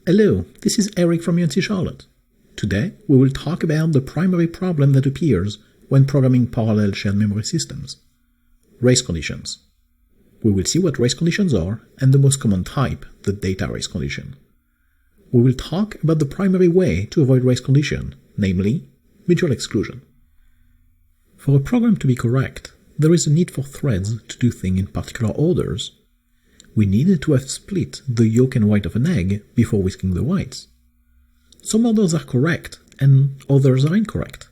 Hello, this is Eric from UNC Charlotte. Today, we will talk about the primary problem that appears when programming parallel shared memory systems: race conditions. We will see what race conditions are and the most common type, the data race condition. We will talk about the primary way to avoid race condition, namely, mutual exclusion. For a program to be correct, there is a need for threads to do things in particular orders. We need to have split the yolk and white of an egg before whisking the whites. Some orders are correct, and others are incorrect.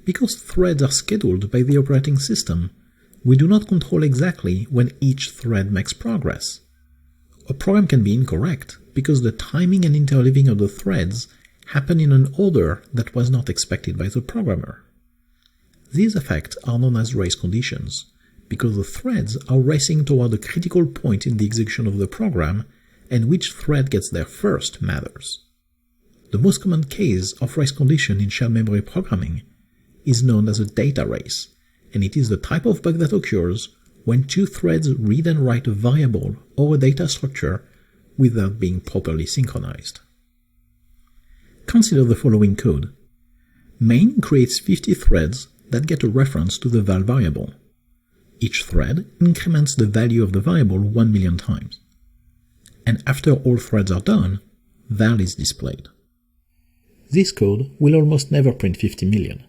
Because threads are scheduled by the operating system, we do not control exactly when each thread makes progress. A program can be incorrect because the timing and interleaving of the threads happen in an order that was not expected by the programmer. These effects are known as race conditions, because the threads are racing toward a critical point in the execution of the program, and which thread gets there first matters. The most common case of race condition in shared memory programming is known as a data race, and it is the type of bug that occurs when two threads read and write a variable or a data structure without being properly synchronized. Consider the following code. Main creates 50 threads that get a reference to the val variable. Each thread increments the value of the variable 1 million times. And after all threads are done, val is displayed. This code will almost never print 50 million,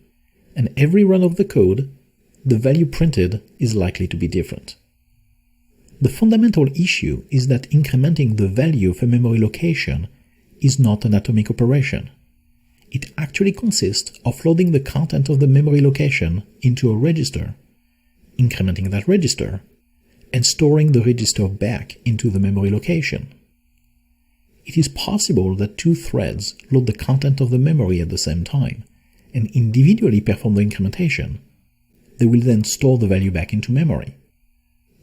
and every run of the code, the value printed is likely to be different. The fundamental issue is that incrementing the value of a memory location is not an atomic operation. It actually consists of loading the content of the memory location into a register, incrementing that register, and storing the register back into the memory location. It is possible that two threads load the content of the memory at the same time, and individually perform the incrementation. They will then store the value back into memory.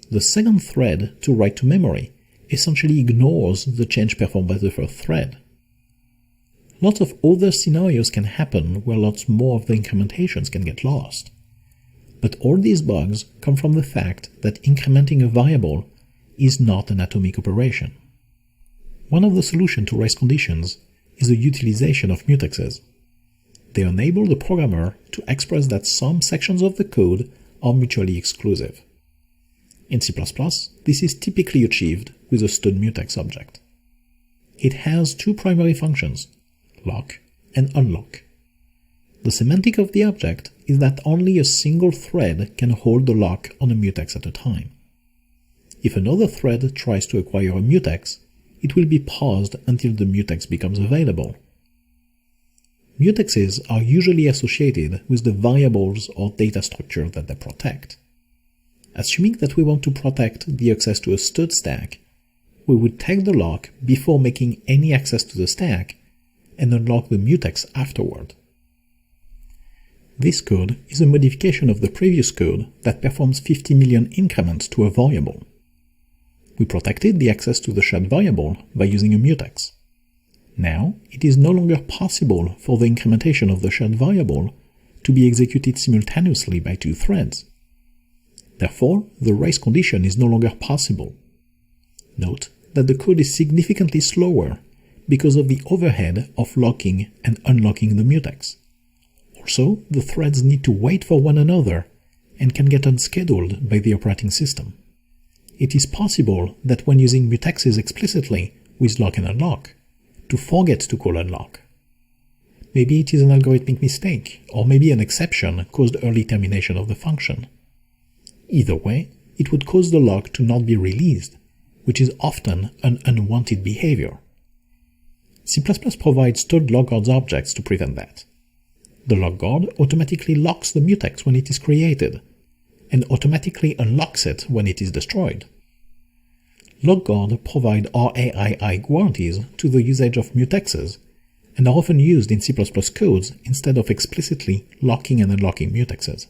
The second thread to write to memory essentially ignores the change performed by the first thread. Lots of other scenarios can happen where lots more of the incrementations can get lost. But all these bugs come from the fact that incrementing a variable is not an atomic operation. One of the solutions to race conditions is the utilization of mutexes. They enable the programmer to express that some sections of the code are mutually exclusive. In C++, this is typically achieved with a stud mutex object. It has two primary functions, lock and unlock. The semantic of the object is that only a single thread can hold the lock on a mutex at a time. If another thread tries to acquire a mutex, it will be paused until the mutex becomes available. Mutexes are usually associated with the variables or data structure that they protect. Assuming that we want to protect the access to a stud stack, we would take the lock before making any access to the stack and unlock the mutex afterward. This code is a modification of the previous code that performs 50 million increments to a variable. We protected the access to the shared variable by using a mutex. Now, it is no longer possible for the incrementation of the shared variable to be executed simultaneously by two threads. Therefore, the race condition is no longer possible. Note that the code is significantly slower because of the overhead of locking and unlocking the mutex. Also, the threads need to wait for one another and can get unscheduled by the operating system. It is possible that when using mutexes explicitly with lock and unlock, to forget to call unlock. Maybe it is an algorithmic mistake, or maybe an exception caused early termination of the function. Either way, it would cause the lock to not be released, which is often an unwanted behavior. C++ provides stud lockguards objects to prevent that. The lockguard automatically locks the mutex when it is created, and automatically unlocks it when it is destroyed. Lockguards provide RAII guarantees to the usage of mutexes, and are often used in C++ codes instead of explicitly locking and unlocking mutexes.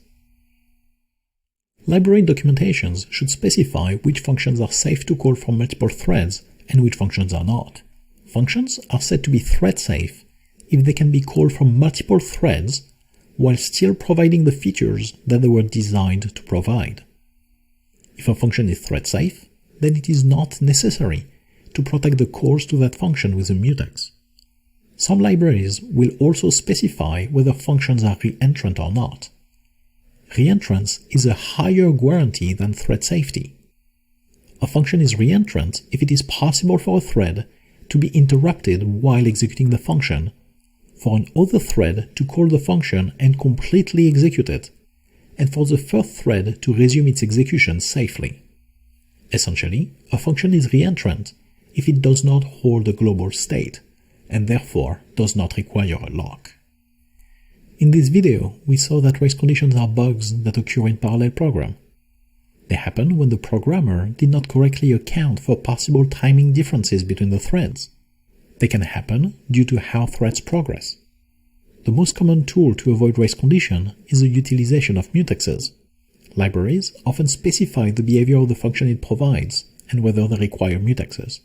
Library documentations should specify which functions are safe to call from multiple threads and which functions are not. Functions are said to be thread-safe if they can be called from multiple threads while still providing the features that they were designed to provide. If a function is thread-safe, then it is not necessary to protect the calls to that function with a mutex. Some libraries will also specify whether functions are reentrant or not. Reentrance is a higher guarantee than thread safety. A function is reentrant if it is possible for a thread to be interrupted while executing the function, for another thread to call the function and completely execute it, and for the first thread to resume its execution safely. Essentially, a function is reentrant if it does not hold a global state, and therefore does not require a lock. In this video, we saw that race conditions are bugs that occur in parallel program. They happen when the programmer did not correctly account for possible timing differences between the threads. They can happen due to how threads progress. The most common tool to avoid race condition is the utilization of mutexes. Libraries often specify the behavior of the function it provides and whether they require mutexes.